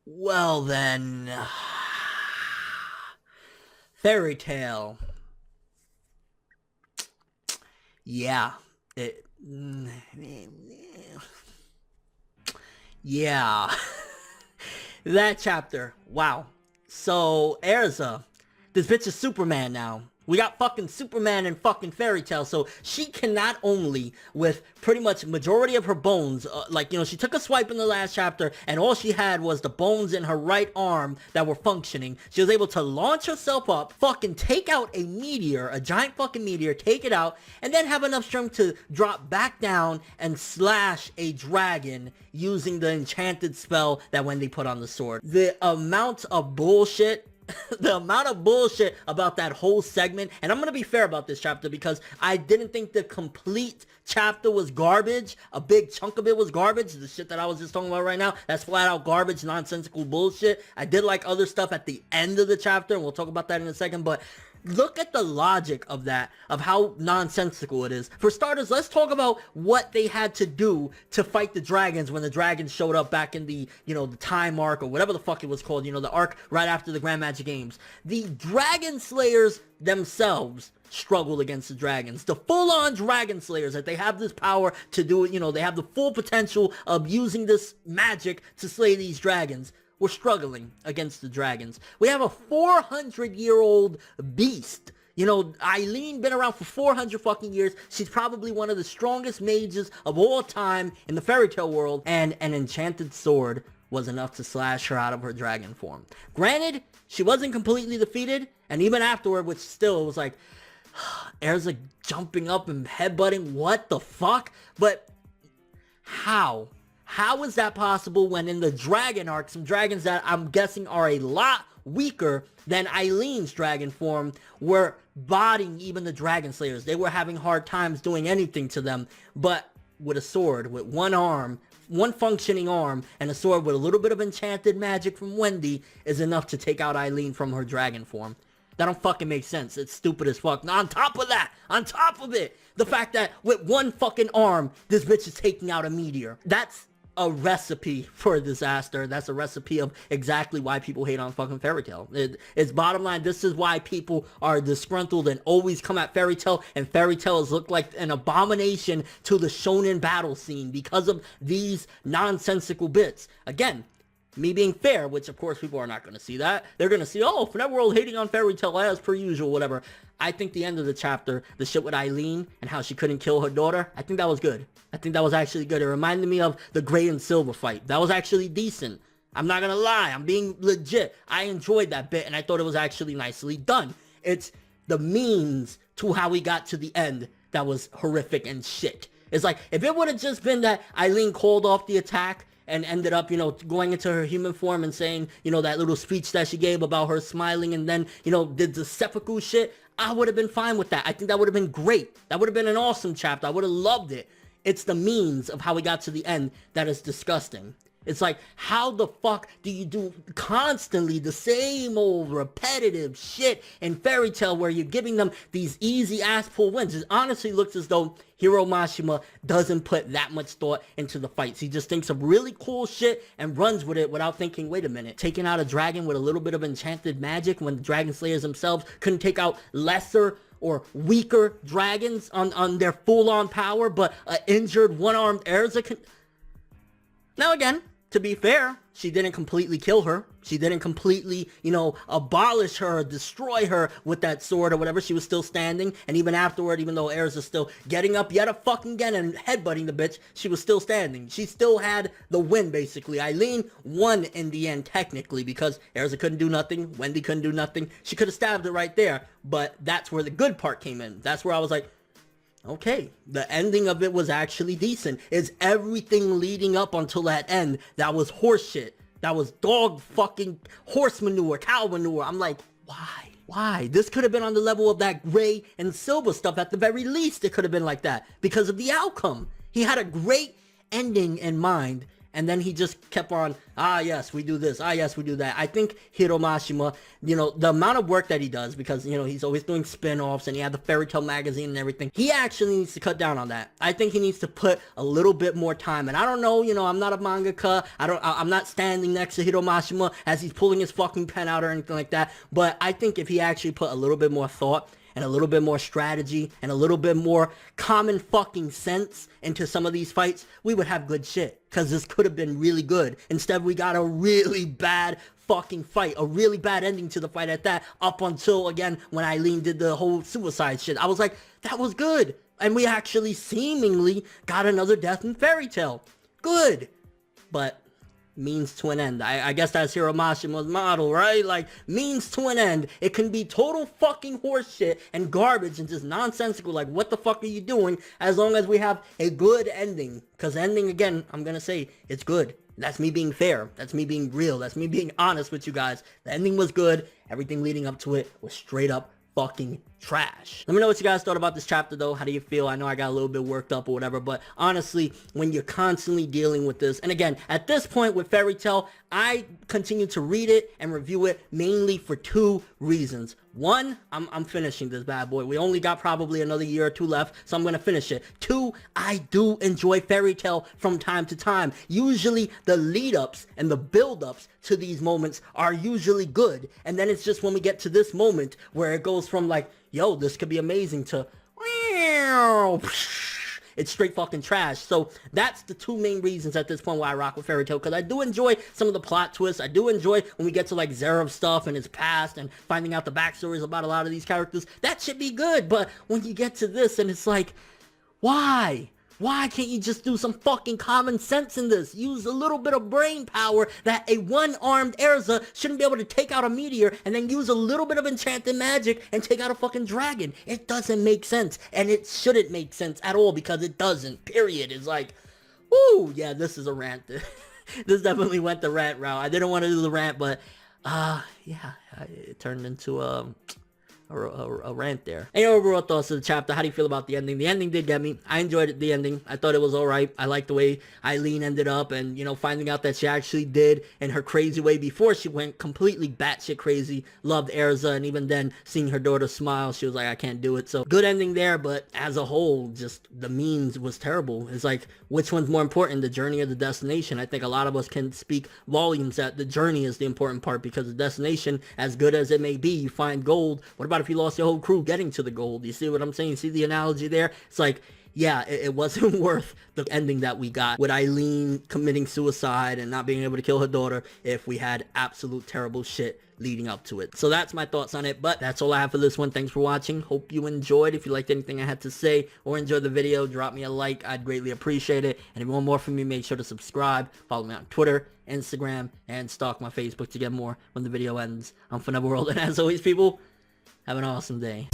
Well then, fairy tale. Yeah, it. Yeah, that chapter. Wow. So Erza, this bitch is Superman now. We got fucking Superman and fucking Fairy Tale, so she can not only, with pretty much majority of her bones, she took a swipe in the last chapter, and all she had was the bones in her right arm that were functioning. She was able to launch herself up, fucking take out a meteor, a giant fucking meteor, take it out, and then have enough strength to drop back down and slash a dragon using the enchanted spell that Wendy put on the sword. The amount of bullshit the amount of bullshit about that whole segment, and I'm gonna be fair about this chapter because I didn't think the complete chapter was garbage. A big chunk of it was garbage. The shit that I was just talking about right now, that's flat out garbage, nonsensical bullshit. I did like other stuff at the end of the chapter, and we'll talk about that in a second, but look at the logic of that, of how nonsensical it is. For starters, let's talk about what they had to do to fight the dragons when the dragons showed up back in the, the time arc or whatever the fuck it was called, the arc right after the Grand Magic Games. The Dragon Slayers themselves struggled against the dragons. The full-on Dragon Slayers, that they have this power to do it, they have the full potential of using this magic to slay these dragons. We're struggling against the dragons. We have a 400-year-old beast. Irene been around for 400 fucking years. She's probably one of the strongest mages of all time in the fairy tale world. And an enchanted sword was enough to slash her out of her dragon form. Granted, she wasn't completely defeated. And even afterward, which still was like, Erza jumping up and headbutting. What the fuck? But how? How is that possible when in the dragon arc, some dragons that I'm guessing are a lot weaker than Eileen's dragon form were bodying even the dragon slayers? They were having hard times doing anything to them, but with a sword, with one arm, one functioning arm, and a sword with a little bit of enchanted magic from Wendy is enough to take out Eileen from her dragon form. That don't fucking make sense. It's stupid as fuck. Now, on top of it, the fact that with one fucking arm, this bitch is taking out a meteor. That's a recipe for a disaster. That's a recipe of exactly why people hate on fucking Fairy Tail. It's bottom line, this is why people are disgruntled and always come at Fairy Tail, and Fairy Tail has looked like an abomination to the shonen battle scene because of these nonsensical bits. Again, me being fair, which of course people are not going to see that. They're going to see, oh, ForneverWorld hating on Fairy Tail as per usual, whatever. I think the end of the chapter, the shit with Eileen and how she couldn't kill her daughter, I think that was good. I think that was actually good. It reminded me of the Gray and Silver fight. That was actually decent. I'm not going to lie. I'm being legit. I enjoyed that bit and I thought it was actually nicely done. It's the means to how we got to the end that was horrific and shit. It's like, if it would have just been that Eileen called off the attack and ended up, going into her human form and saying, that little speech that she gave about her smiling and then, did the seppuku shit, I would have been fine with that. I think that would have been great. That would have been an awesome chapter. I would have loved it. It's the means of how we got to the end that is disgusting. It's like, how the fuck do you do constantly the same old repetitive shit in Fairy Tail where you're giving them these easy ass pull wins? It honestly looks as though Hiro Mashima doesn't put that much thought into the fights. He just thinks of really cool shit and runs with it without thinking, wait a minute, taking out a dragon with a little bit of enchanted magic when the Dragon Slayers themselves couldn't take out lesser or weaker dragons on their full-on power, but an injured one-armed Erza can... Now again, to be fair, she didn't completely kill her. She didn't completely, abolish her or destroy her with that sword or whatever. She was still standing. And even afterward, even though Erza's still getting up yet a fucking again and headbutting the bitch, she was still standing. She still had the win, basically. Eileen won in the end, technically, because Erza couldn't do nothing. Wendy couldn't do nothing. She could have stabbed her right there. But that's where the good part came in. That's where I was like, okay, the ending of it was actually decent. It's everything leading up until that end that was horseshit. That was dog fucking horse manure, cow manure. I'm like, why? Why? This could have been on the level of that Gray and Silver stuff. At the very least, it could have been like that because of the outcome. He had a great ending in mind, And then he just kept on, ah, yes, we do this. Ah, yes, we do that. I think Hiromashima, you know, the amount of work that he does, because, you know, he's always doing spin-offs and he had the Fairy Tail magazine and everything. He actually needs to cut down on that. I think he needs to put a little bit more time. And I don't know, you know, I'm not a mangaka. I'm not standing next to Hiromashima as he's pulling his fucking pen out or anything like that. But I think if he actually put a little bit more thought and a little bit more strategy and a little bit more common fucking sense into some of these fights, we would have good shit. Because this could have been really good. Instead, we got a really bad fucking fight, a really bad ending to the fight at that, up until, again, when Irene did the whole suicide shit. I was like, that was good. And we actually seemingly got another death in Fairy Tail. Good. But means to an end. I guess that's Hiromashima's model, right? Like, means to an end. It can be total fucking horseshit and garbage and just nonsensical, like, what the fuck are you doing, as long as we have a good ending. Because ending, again, I'm gonna say, it's good. That's me being fair. That's me being real. That's me being honest with you guys. The ending was good. Everything leading up to it was straight up fucking trash. Let me know what you guys thought about this chapter though. How do you feel? I know I got a little bit worked up or whatever, but honestly, when you're constantly dealing with this, and again, at this point with Fairy Tail, I continue to read it and review it mainly for two reasons. One, I'm finishing this bad boy. We only got probably another year or two left, so I'm gonna finish it. Two, I do enjoy Fairy Tail from time to time. Usually the lead-ups and the build-ups to these moments are usually good, and then it's just when we get to this moment where it goes from like, yo, this could be amazing, to it's straight fucking trash. So that's the two main reasons at this point why I rock with Fairy Tail, because I do enjoy some of the plot twists. I do enjoy when we get to like Zerev's stuff and his past and finding out the backstories about a lot of these characters. That should be good, but when you get to this and it's like, why? Why can't you just do some fucking common sense in this? Use a little bit of brain power that a one-armed Erza shouldn't be able to take out a meteor, and then use a little bit of enchanted magic and take out a fucking dragon. It doesn't make sense, and it shouldn't make sense at all, because it doesn't, period. It's like, woo, yeah, this is a rant. This definitely went the rant route. I didn't want to do the rant, but, yeah, it turned into, a rant there. And your overall thoughts of the chapter. How do you feel about the ending? The ending did get me. I enjoyed the ending. I thought it was alright. I liked the way Irene ended up, and, you know, finding out that she actually did, in her crazy way before she went completely batshit crazy, loved Erza, and even then, seeing her daughter smile, she was like, I can't do it. So, good ending there, but as a whole, just the means was terrible. It's like, which one's more important, the journey or the destination? I think a lot of us can speak volumes that the journey is the important part, because the destination, as good as it may be, you find gold. What about if you lost your whole crew getting to the gold? You see what I'm saying? You see the analogy there? It's like, yeah, it wasn't worth the ending that we got with Irene committing suicide and not being able to kill her daughter if we had absolute terrible shit leading up to it. So that's my thoughts on it, but that's all I have for this one. Thanks for watching. Hope you enjoyed. If you liked anything I had to say or enjoyed the video, drop me a like. I'd greatly appreciate it. And if you want more from me, make sure to subscribe. Follow me on Twitter, Instagram, and stalk my Facebook to get more when the video ends. I'm ForneverWorld, and as always, people, have an awesome day.